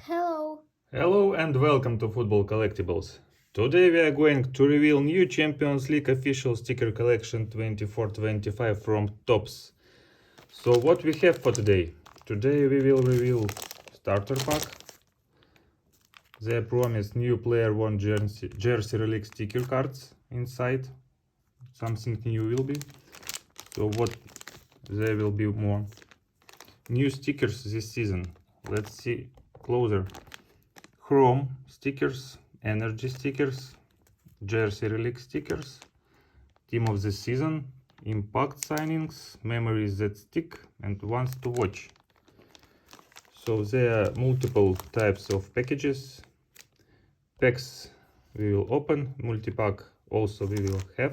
Hello. Hello and welcome to Football Collectibles. Today we are going to reveal new Champions League official sticker collection 24-25 from Topps. So what we have for today? Today we will reveal starter pack. They promise new player one jersey relic sticker cards inside. Something new will be. So what there will be more new stickers this season. Let's see closer. Chrome stickers, energy stickers, jersey relic stickers, team of the season, impact signings, memories that stick, and ones to watch. So there are multiple types of packages. Packs we will open, multipack also we will have.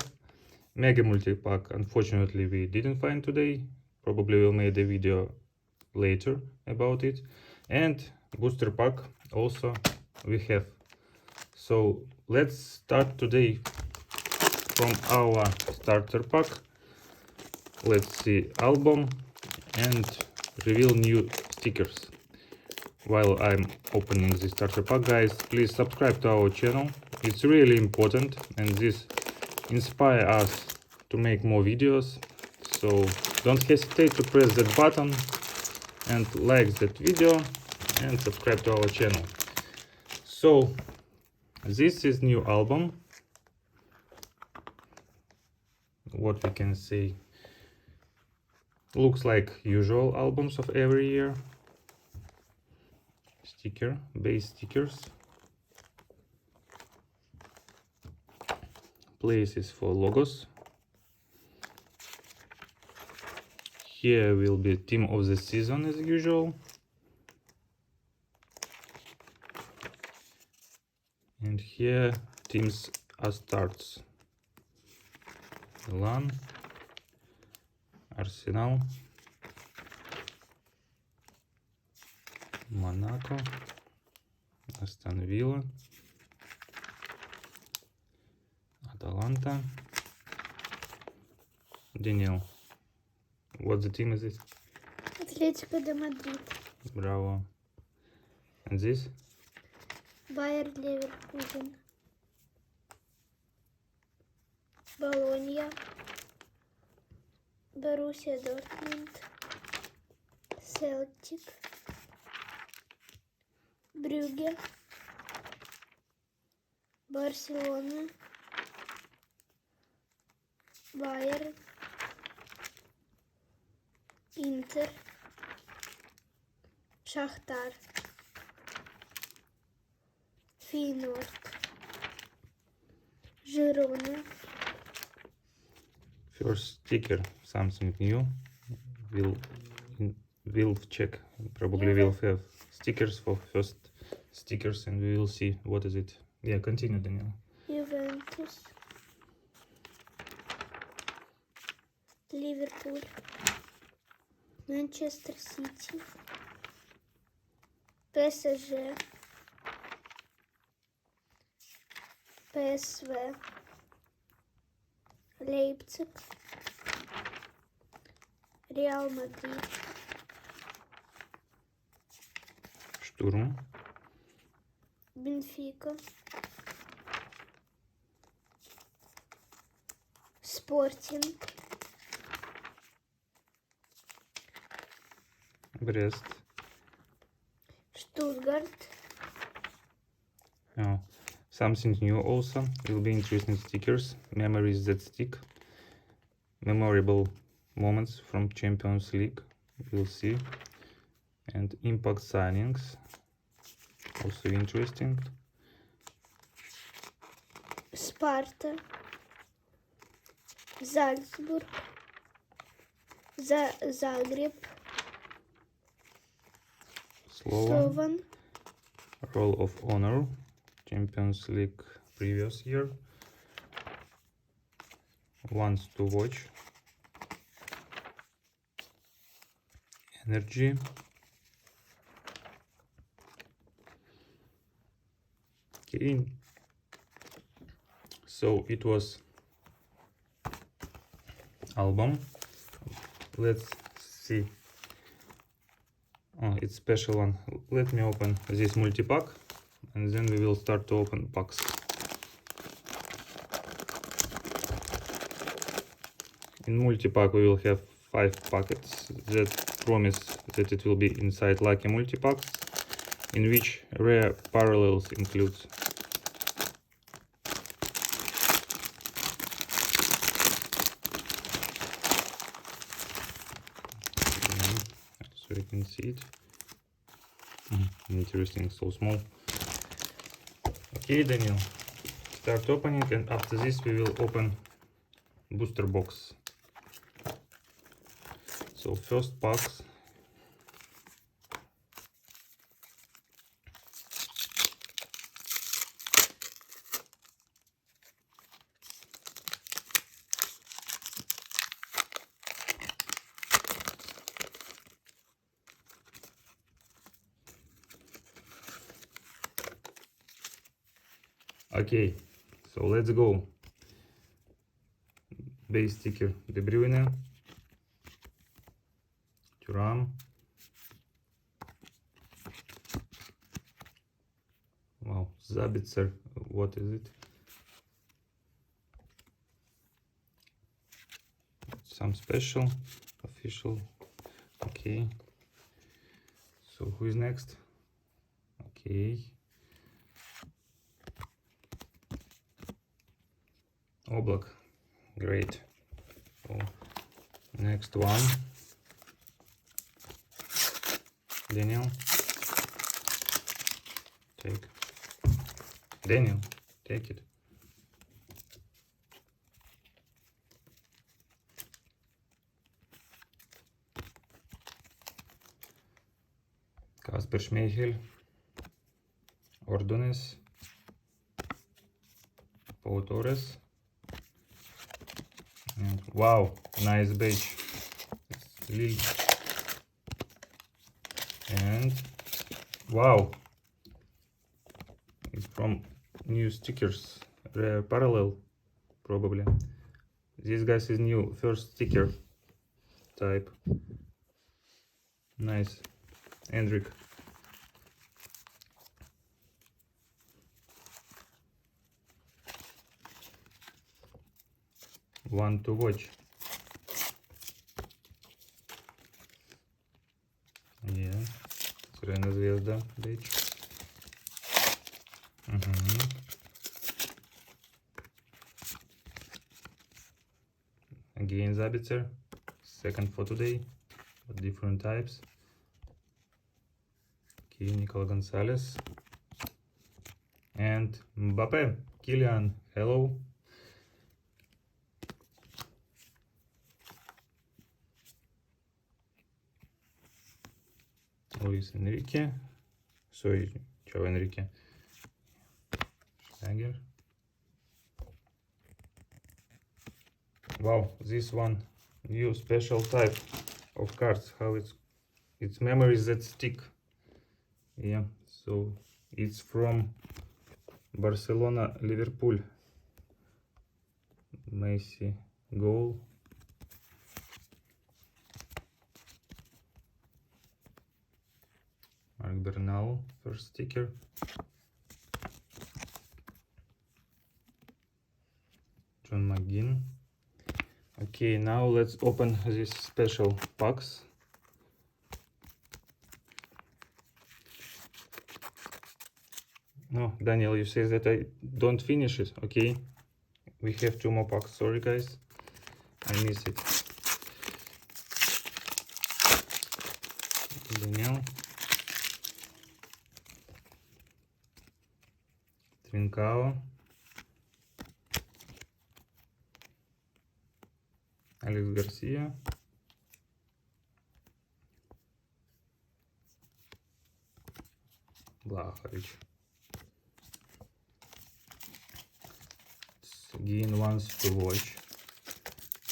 Mega multipack unfortunately we didn't find today, probably we'll make a video later about it. And booster pack also we have. So let's start today from our starter pack. Let's see album and reveal new stickers. While I'm opening the starter pack, guys, please subscribe to our channel. It's really important and this inspires us to make more videos. So don't hesitate to press that button and like that video and subscribe to our channel. So this is new album. What we can say, looks like usual albums of every year. Sticker, base stickers, places for logos. Here will be team of the season as usual. And here teams are starts. Milan, Arsenal, Monaco, Aston Villa, Atalanta. Daniel, what the team is it? Atletico de Madrid. Bravo. And this? Bayer Leverkusen. Bologna. Borussia Dortmund. Celtic. Brugge. Barcelona. Bayern. Inter. Shakhtar. Feyenoord. Girona. First sticker, something new. We'll check. Probably we'll have stickers for first stickers and we will see what is it. Yeah, continue, Daniel. Juventus. Liverpool. Manchester City. PSG. PSV. Leipzig. Real Madrid. Sturm, Benfica. Sporting. Brest. Stuttgart. Oh, something new also. Will be interesting stickers. Memories that stick. Memorable moments from Champions League. We'll see. And impact signings. Also interesting. Sparta. Salzburg. Zagreb. Slovan. Roll of Honor, Champions League previous year. Ones to watch. Energy. Okay. So it was album. Let's see Oh, it's special one. Let me open this multi-pack and then we will start to open packs. In multi-pack we will have 5 packets that promise that it will be inside lucky multi-packs, in which rare parallels includes. So you can see it. Interesting, so small. Okay, Daniel, start opening, and after this we will open booster box. So first packs. Okay, so let's go. Base sticker De Bruyne, Thuram, wow, Zabitzer, what is it? Some special, official. Okay, so who is next? Okay, Oblak, great. So next one, Daniel, take. Daniel, take it. Kasper Schmeichel, Ordones, Pau Torres. And wow, nice badge. It's Lille. And wow, it's from new stickers, rare parallel, probably. This guys is new first sticker type. Nice. Hendrik. One to watch. Yeah. Crvena zvezda badge. Again Zabitzer. Second for today. But different types. Okay, Nicola Gonzalez. And Mbappe. Kylian. Hello. Luis Enrique. Sorry, ciao Enrique. Schlager. Wow, this one new special type of cards. How it's memories that stick. Yeah, so it's from Barcelona, Liverpool. Messi goal. Mark Bernal, first sticker. John McGinn. Okay, now let's open these special packs. No, Daniel, you say that I don't finish it. Okay, we have 2 more packs. Sorry, guys, I miss it. Daniel. Trincao. Alex Garcia. Blahovic. Again, ones to watch.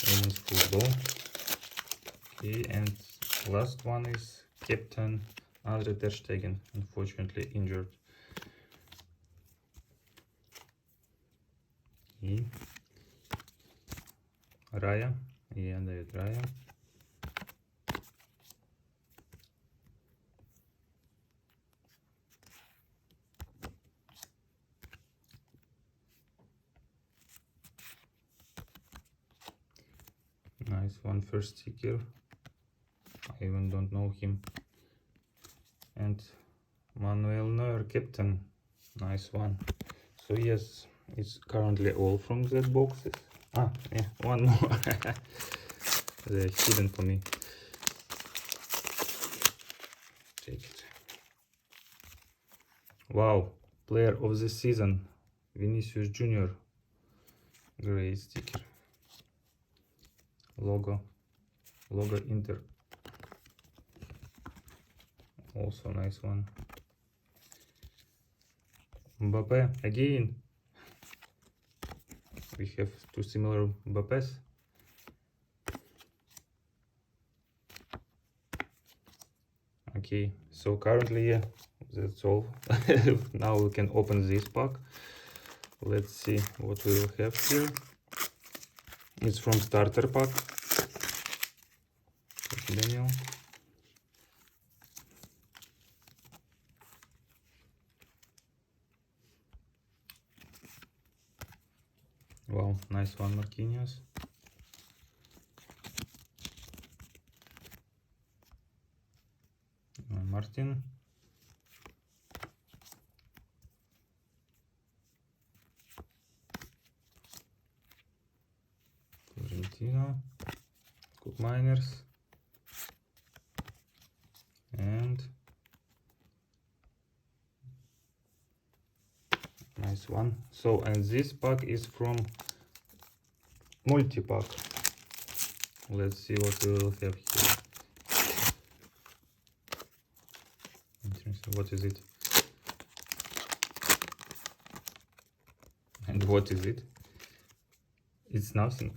Women's football. Okay, and last one is Captain Andre Ter Stegen, unfortunately injured. Okay. Raya. Yeah, David Raya. Nice one, first sticker. I even don't know him. And Manuel Neuer, captain. Nice one. So yes, it's currently all from that boxes. Ah, yeah, one more. They're hidden for me. Take it. Wow, player of the season, Vinicius Junior. Great sticker. Logo Inter. Also nice one. Mbappe again. We have two similar Mbappes. Okay, so currently, yeah, that's all. Now we can open this pack. Let's see what we will have here. It's from starter pack. Daniel. Wow, nice one, Marquinhos. Martin. Argentina. Cook Miners. And nice one. So, and this pack is from Multipack. Let's see what we will have here. Interesting. What is it? And what is it? It's nothing.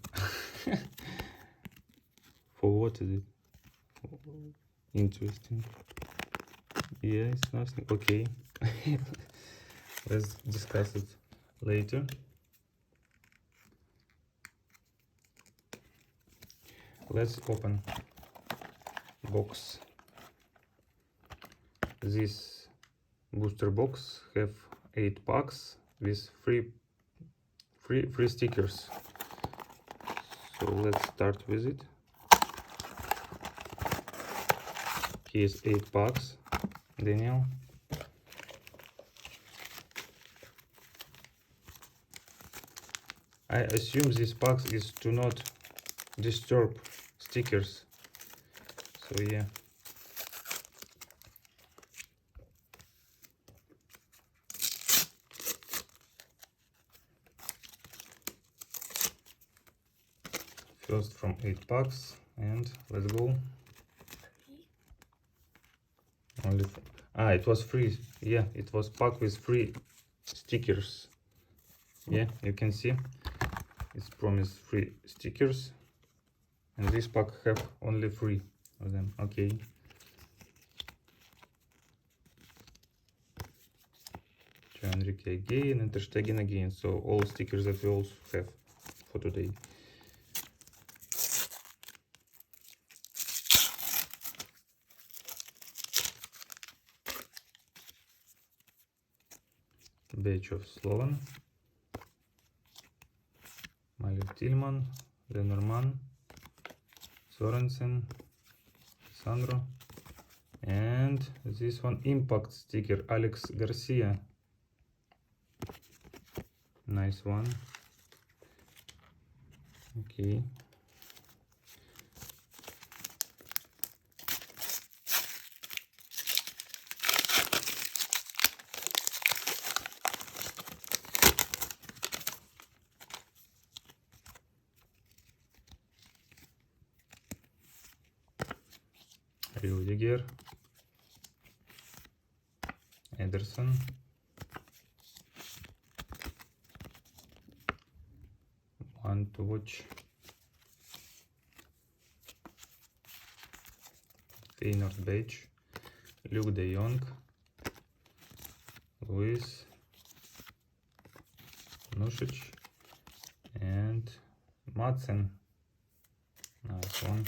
For what is it? Interesting. Yeah, it's nothing. Okay. Let's discuss it later. Let's open box. This booster box have 8 packs with free stickers. So let's start with it. Here's 8 packs. Daniel. I assume this pack is to not disturb stickers. So yeah. First from 8 packs, and let's go. Only it was free. Yeah, it was packed with free stickers. Yeah, you can see it's promised free stickers, and this pack have only 3 of them. Okay. Enrique again, and Ter Stegen again. So all stickers that we also have for today. Batch of Slovan, Malik Tillman, Lenormand, Sorensen, Sandro, and this one impact sticker, Alex Garcia. Nice one. Okay. Rudiger, Ederson, one to watch, Feyenoord Beach, Luke de Jong, Luis, Nušić, and Madsen. Nice one.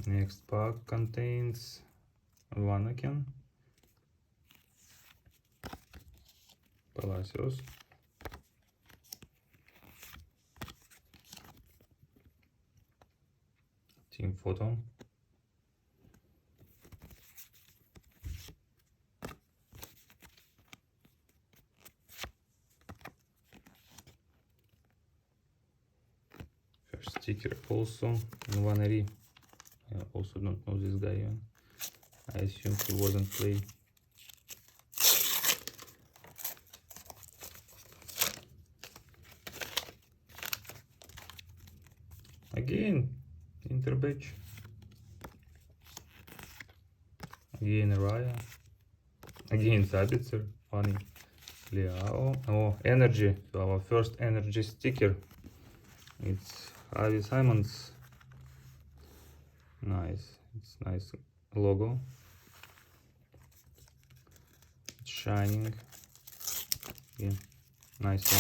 Next pack contains Vanaken, Palacios. Team photo. First sticker also Nwaneri. I also don't know this guy. I assume he wasn't playing. Again, Interbatch. Again, Raya. Again, Sabitzer. Funny. Liao. Oh, energy. So our first energy sticker. It's Avi Simons. Nice. It's nice logo. It's shining. Yeah, nice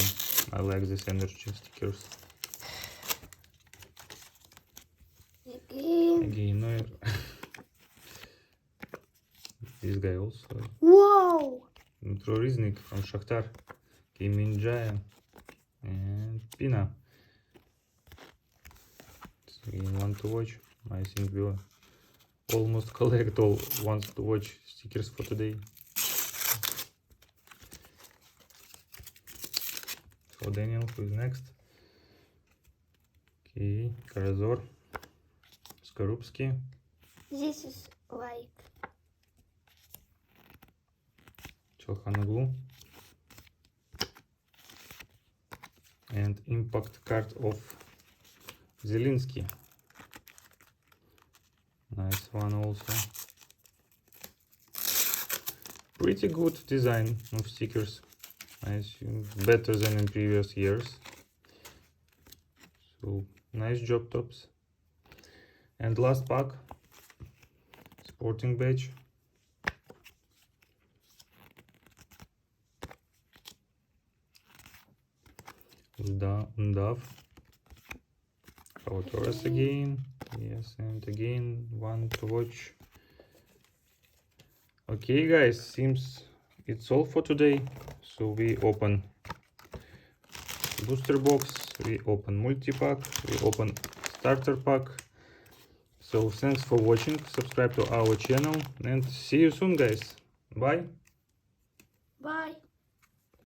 one. I like this energy stickers. Again, Neuer. This guy also. Wow! Riznik from Shakhtar. Kim Min-jae. And Pina. So again, one to watch. I think we will almost collect all ones to watch stickers for today. So Daniel, who is next? Okay, Karazor. Skorupski. This is like Chalhanoglu. And impact card of Zelinsky. Nice one also. Pretty good design of stickers. I assume better than in previous years. So nice job, Tops. And last pack. Sporting badge. Undav. Our Torres again. Yes, and again one to watch. Okay guys, seems it's all for today. So we open booster box, we open multi-pack, we open starter pack. So thanks for watching, subscribe to our channel and see you soon guys. Bye. bye.